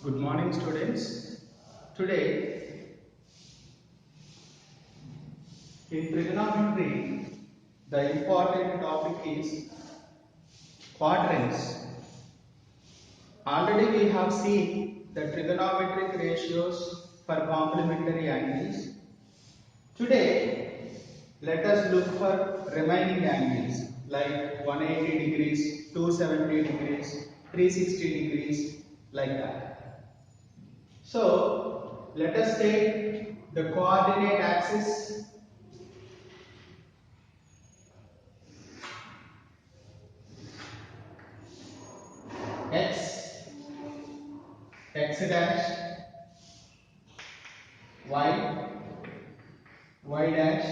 Good morning, students. Today, in trigonometry, the important topic is quadrants. Already we have seen the trigonometric ratios for complementary angles. Today, let us look for remaining angles like 180 degrees, 270 degrees, 360 degrees, like that. So, let us take the coordinate axis. X, X dash, Y, Y dash,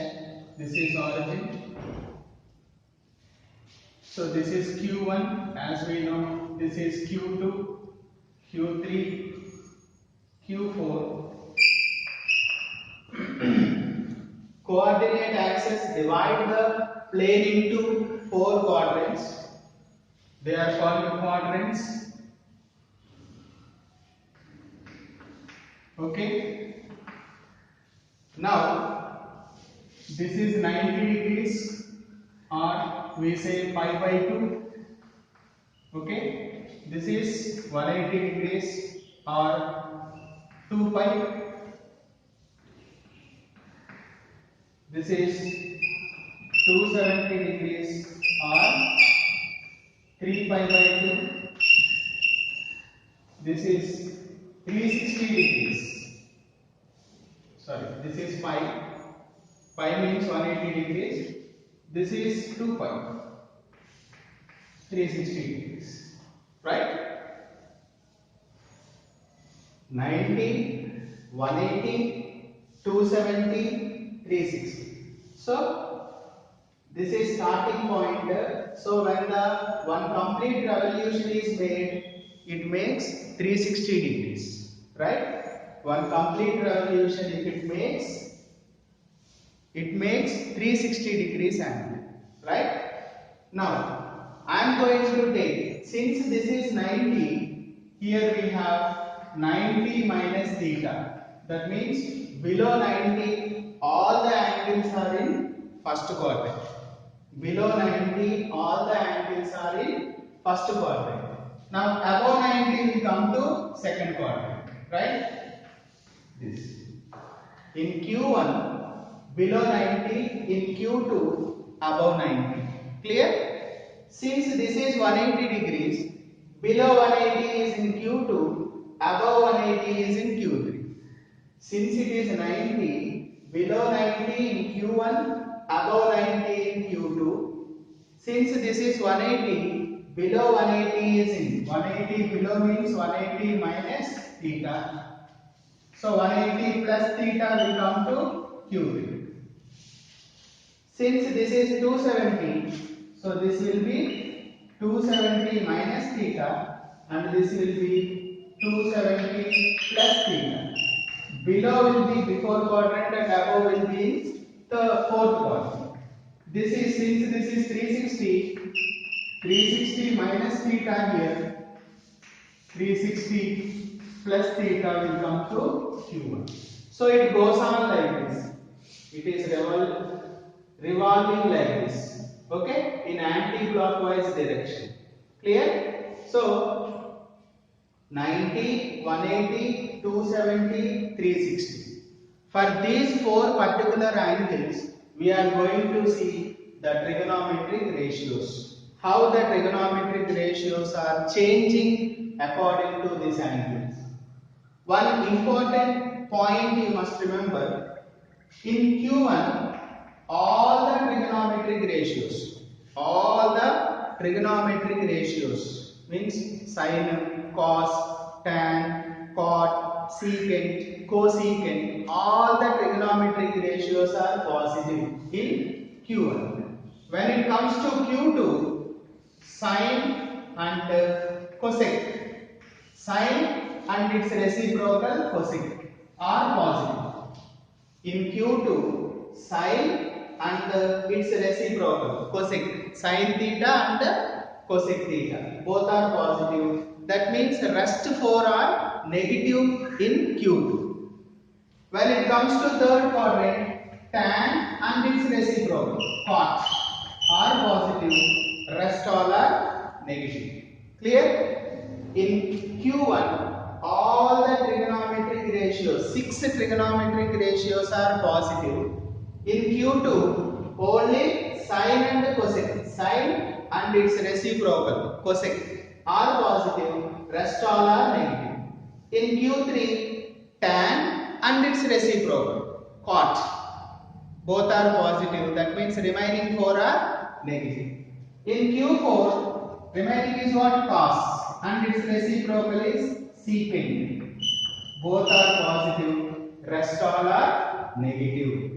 this is origin. So this is Q1, as we know, this is Q2, Q3, Q4. Coordinate axis divide the plane into 4 quadrants. They are called quadrants. Okay. Now, this is 90 degrees, or we say pi by 2. Okay. This is 180 degrees or 2 pi. This is 270 degrees or 3 pi by 2. This is 360 degrees. Sorry, this is pi. Pi means 180 degrees. This is 2 pi. 360 degrees. Right? 90, 180, 270, 360. So, this is starting point. So, when the one complete revolution is made, it makes 360 degrees. Right? One complete revolution, if it makes 360 degrees angle. Right? Now, I am going to take, since this is 90, here we have 90 minus theta. That means below 90, all the angles are in first quadrant. Below 90, all the angles are in first quadrant. Now, above 90, we come to second quadrant. Right? This. In Q1, below 90, in Q2, above 90. Clear? Since this is 180 degrees, below 180 is in Q2, above 180 is in Q3. Since it is 90, below 90 in Q1, above 90 in Q2. Since this is 180, below 180 is in 180, below means 180 minus theta. So 180 plus theta will come to Q3. Since this is 270, so this will be 270 minus theta and this will be 270 plus theta. Below will be before quadrant and above will be the fourth quadrant. This is, since this is 360, 360 minus theta here, 360 plus theta will come to Q1. So it goes on like this. It is revolving like this. Okay? In anti-clockwise direction. Clear? So 90, 180, 270, 360. For these 4 particular angles, we are going to see the trigonometric ratios. How the trigonometric ratios are changing according to these angles. One important point you must remember, in Q1, all the trigonometric ratios means sine, cos, tan, cot, secant, cosecant, all the trigonometric ratios are positive in Q1. When it comes to Q2, sine and cosec, sine and its reciprocal cosec are positive. In Q2, sine and its reciprocal cosec, sine theta and cosec theta, both are positive. That means rest 4 are negative in Q2. When it comes to third quadrant, tan and its reciprocal, cot, are positive, rest all are negative. Clear? In Q1, all the trigonometric ratios, 6 trigonometric ratios are positive. In Q2, only sine and cosec, sine and its reciprocal, cosec, are positive, rest all are negative. In Q3, tan and its reciprocal, cot, both are positive, that means remaining 4 are negative. In Q4, remaining is what? Cos and its reciprocal is secant, both are positive, rest all are negative.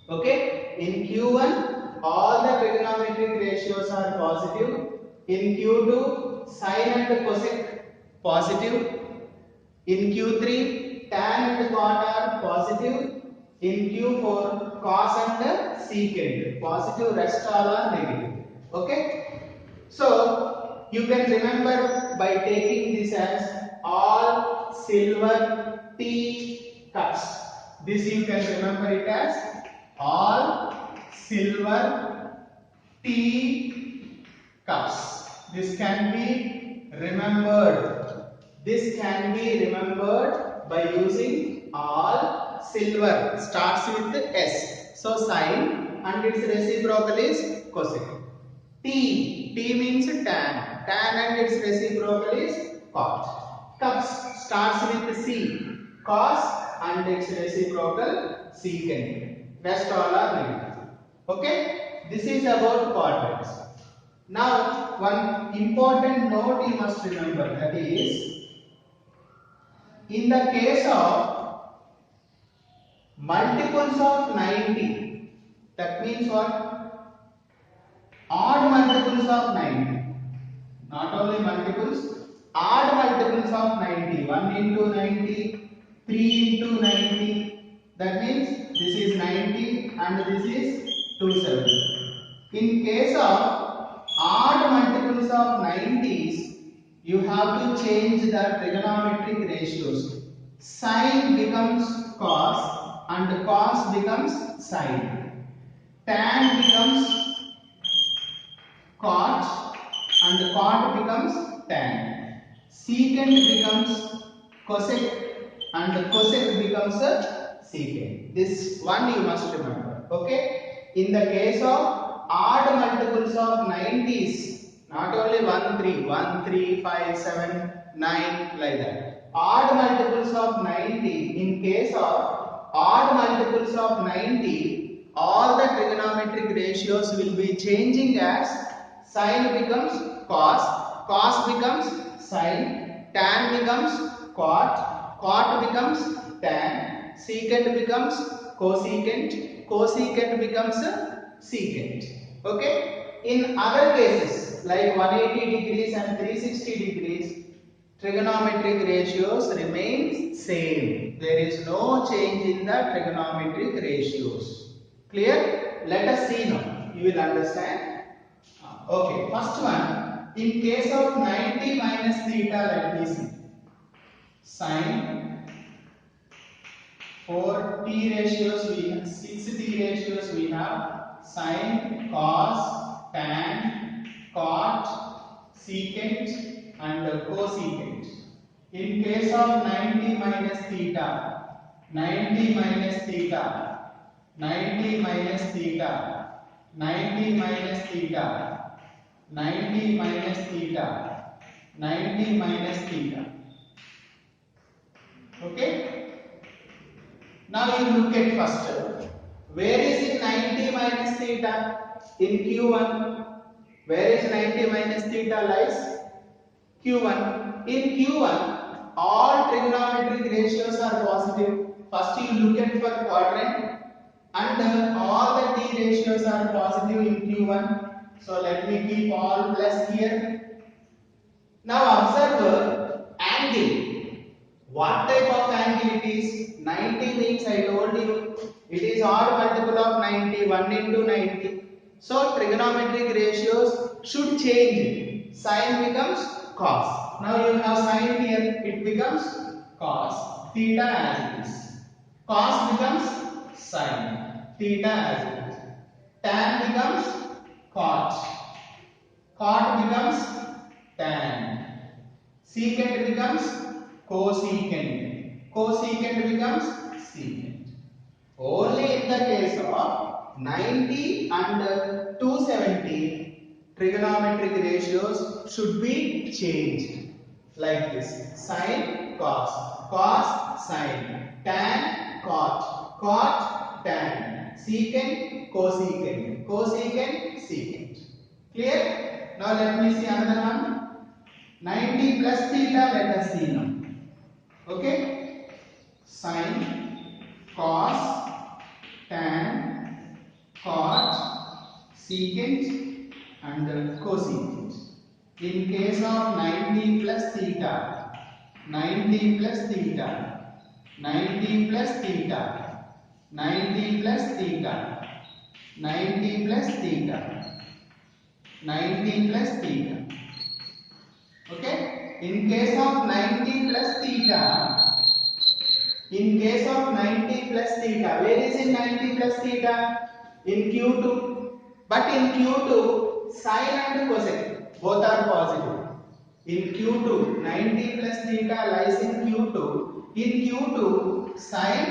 Okay, in Q1 all the trigonometric ratios are positive. In Q2 sine and cosec positive. In Q3 tan and cot are positive. In Q4 cos and secant positive, rest all are negative. Okay, so you can remember by taking this as all silver tea cups. This you can remember it as all silver tea cups. This can be remembered. This can be remembered by using all silver. Starts with S. So sine and its reciprocal is cosec. T. T means tan. Tan and its reciprocal is cot. Cups starts with C. Cos and its reciprocal secant. Rest all are negative. Okay? This is about quadrants. Now, one important note you must remember, that is, in the case of multiples of 90, that means what? Odd multiples of 90. Not only multiples, odd multiples of 90. 1 into 90, 3 into 90. That means this is 90 and this is 270. In case of odd multiples of 90s, you have to change the trigonometric ratios. Sine becomes cos and cos becomes sine. Tan becomes cot and cot becomes tan. Secant becomes cosec and cosec becomes secant. This one you must remember. Okay? In the case of odd multiples of 90s, not only 1, 3, 1, 3, 5, 7, 9, like that. Odd multiples of 90, in case of odd multiples of 90, all the trigonometric ratios will be changing as sine becomes cos, cos becomes sine, tan becomes cot, cot becomes tan, secant becomes cosecant, cosecant becomes secant. Okay? In other cases like 180 degrees and 360 degrees, trigonometric ratios remain same. There is no change in the trigonometric ratios. Clear? Let us see now. You will understand. Okay, first one, in case of 90 minus theta, let me see. Sine, 4 t ratios we have, 6 t ratios we have, sine, cos, tan, cot, secant and cosecant. In case of 90 minus theta, 90 minus theta, 90 minus theta, 90 minus theta, 90 minus theta, 90 minus theta. Okay? Now you look at first. Where is it 90 minus theta? In Q1. Where is 90 minus theta lies? Q1. In Q1, all trigonometric ratios are positive. First you look at for quadrant and all the t ratios are positive in Q1. So let me keep all plus here. Now observe angle. What type of angle it is? 90 means I told you it is odd multiple of 90, 1 into 90. So trigonometric ratios should change. Sine becomes cos. Now you have sine here, it becomes cos theta as it is. Cos becomes sine theta as it is. Tan becomes cot. Cot becomes tan. Secant becomes cosecant. Cosecant becomes secant. Only in the case of 90 and 270, trigonometric ratios should be changed like this: sine, cos, cos, sine, tan, cot, cot, tan, secant, cosecant, cosecant, secant. Clear? Now let me see another one. 90 plus theta, let us see now. Okay? Sine, cos, tan, cot, secant and cosecant. In case of 90 plus theta, 90 plus theta, 90 plus theta, 90 plus theta, 90 plus theta, 90 plus theta. Okay? In case of 90 plus theta, in case of 90 plus theta, where is in 90 plus theta? In Q2. But in Q2, sine and cosecant both are positive. In Q2, 90 plus theta lies in Q2. In Q2, sine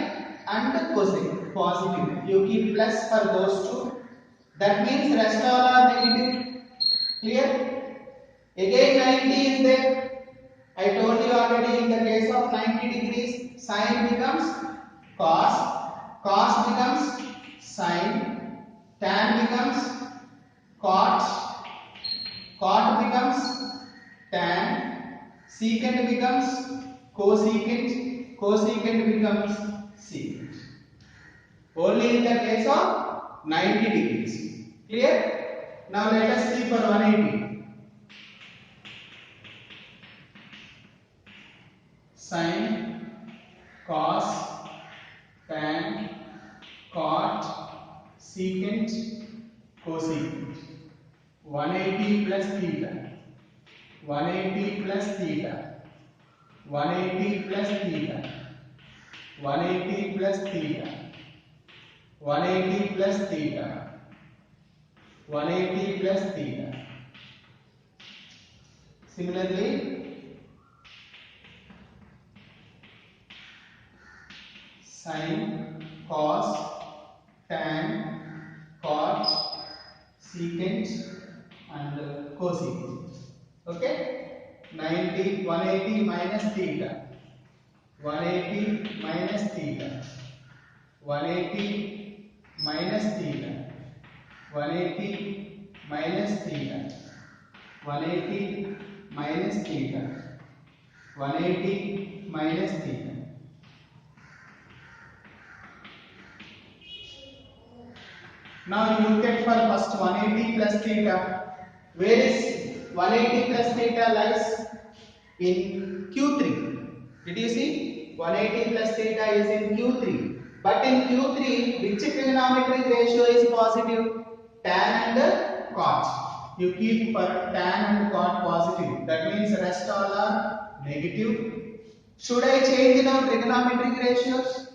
and cosecant positive. You keep plus for those two. That means rest all are negative. Clear? Again 90 is there. I told you already, in the case of 90 degrees, sine becomes cos, cos becomes sine, tan becomes cot, cot becomes tan, secant becomes cosecant, cosecant becomes secant. Only in the case of 90 degrees. Clear? Now let us see for 180. Sine, cos, tan, cot, secant, cosecant. 180 plus theta, 180 plus theta, 180 plus theta, 180 plus theta, 180 plus theta, 180 plus theta. Similarly, sine, cos, tan, cot, secant and cosecant. Okay? 90, 180 minus theta, 180 minus theta, 180 minus theta, 180 minus theta, 180 minus theta, 180 minus theta. Now you look at for first 180 plus theta. Where is 180 plus theta lies? In Q3. Did you see? 180 plus theta is in Q3. But in Q3, which trigonometric ratio is positive? Tan and cot. You keep for tan and cot positive. That means rest all are negative. Should I change now trigonometric ratios?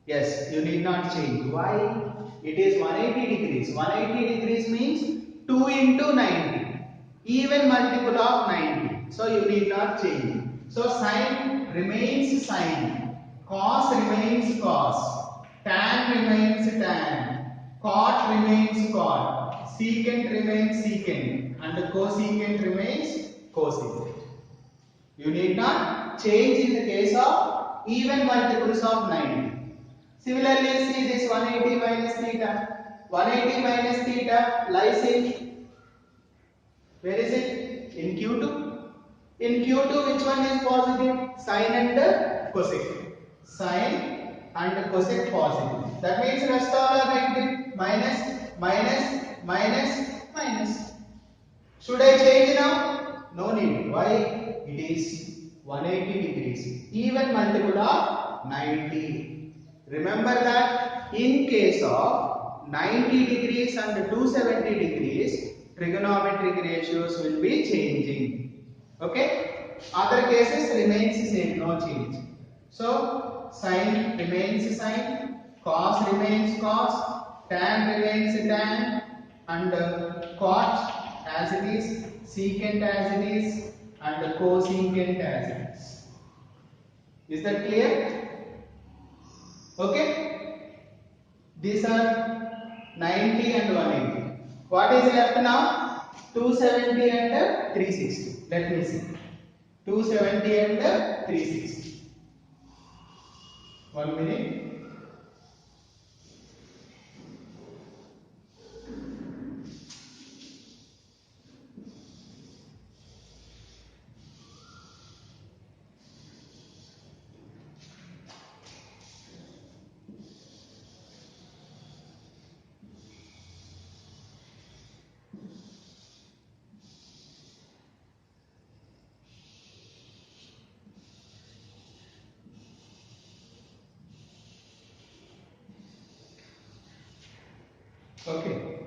Yes, you need not change. Why? It is 180 degrees. 180 degrees means 2 into 90. Even multiple of 90. So you need not change. So sine remains sine. Cos remains cos. Tan remains tan. Cot remains cot. Secant remains secant. And cosecant remains cosecant. You need not change in the case of even multiples of 90. Similarly, see this 180 minus theta. 180 minus theta lies in, where is it? In Q2. In Q2, which one is positive? Sine and cosec. Sine and cosec positive. That means rest all are negative. Minus, minus, minus, minus. Should I change now? No need. Why? It is 180 degrees. Even multiple of 90. Remember that in case of 90 degrees and 270 degrees, trigonometric ratios will be changing. Okay? Other cases remains same, no change. So sine remains sine, cos remains cos, tan remains tan, and cot as it is, secant as it is, and cosecant as it is. Is that clear? Okay. These are 90 and 180. What is left now? 270 and 360. Let me see. 270 and 360. 1 minute. Okay.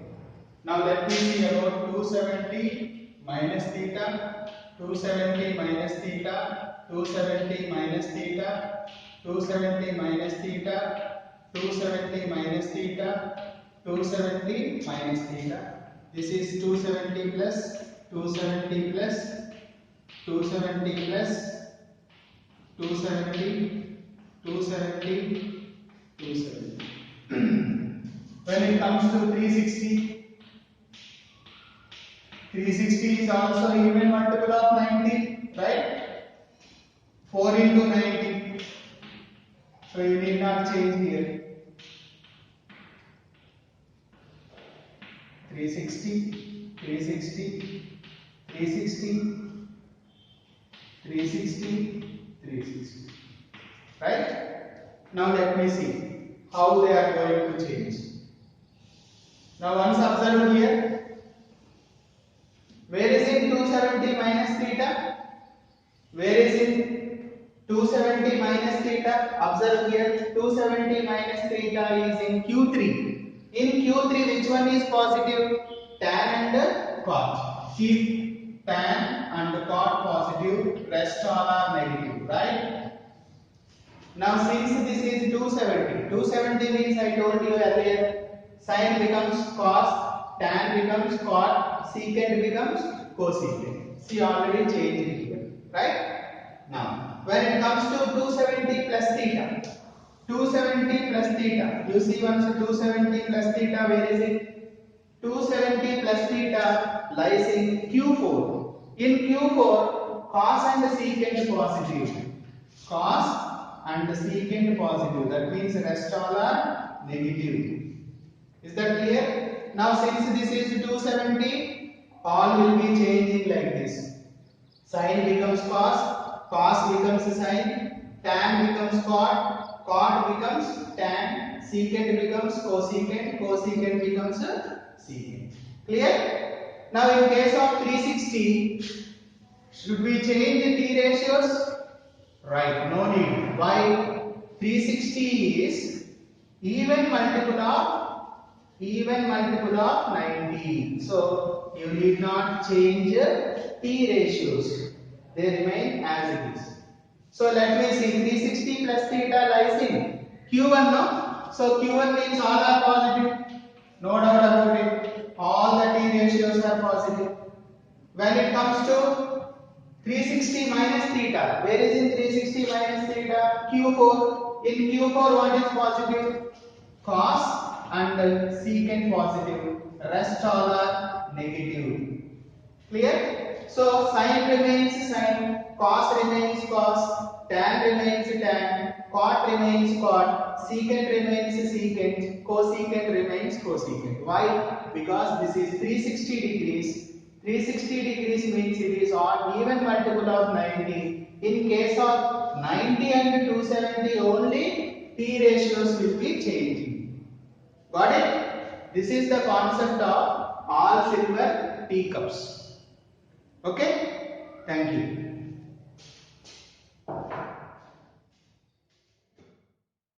Now let me see about 270 minus theta, 270 minus theta, 270 minus theta, 270 minus theta, 270 minus theta, 270 minus theta. This is 270 plus, 270 plus, 270 plus, 270, 270, 270. When it comes to 360, 360 is also even multiple of 90, right? 4 into 90. So you need not change here. 360, 360, 360, 360, 360. Right? Now let me see how they are going to change. Now once observe here, where is in 270 minus theta? Where is in 270 minus theta? Observe here, 270 minus theta is in Q3. In Q3, which one is positive? Tan and cot. Keep tan and cot positive, rest all are negative, right? Now since this is 270, 270 means I told you earlier, sine becomes cos, tan becomes cot, secant becomes cosecant. See, already changed here, right? Now, when it comes to 270 plus theta, 270 plus theta, you see once 270 plus theta, where is it? 270 plus theta lies in Q4. In Q4, cos and secant positive. Cos and secant positive. That means rest all are negative. Is that clear? Now since this is 270, all will be changing like this. Sine becomes cos, cos becomes sine, tan becomes cot, cot becomes tan, secant becomes cosecant, cosecant becomes secant. Clear? Now in case of 360, should we change the T ratios? Right, no need. Why? 360 is even multiple of 90. So you need not change T ratios. They remain as it is. So let me see, 360 plus theta lies in Q1, no? So Q1 means all are positive. No doubt about it. All the T ratios are positive. When it comes to 360 minus theta, where is in 360 minus theta? Q4. In Q4, what is positive? Cos and secant positive. Rest all are negative. Clear? So sine remains sine, cos remains cos, tan remains tan, cot remains cot, secant remains secant, cosecant remains cosecant. Why? Because this is 360 degrees. 360 degrees means it is odd even multiple of 90. In case of 90 and 270 only, T ratios will be changing. Got it? This is the concept of all silver teacups. Okay? Thank you.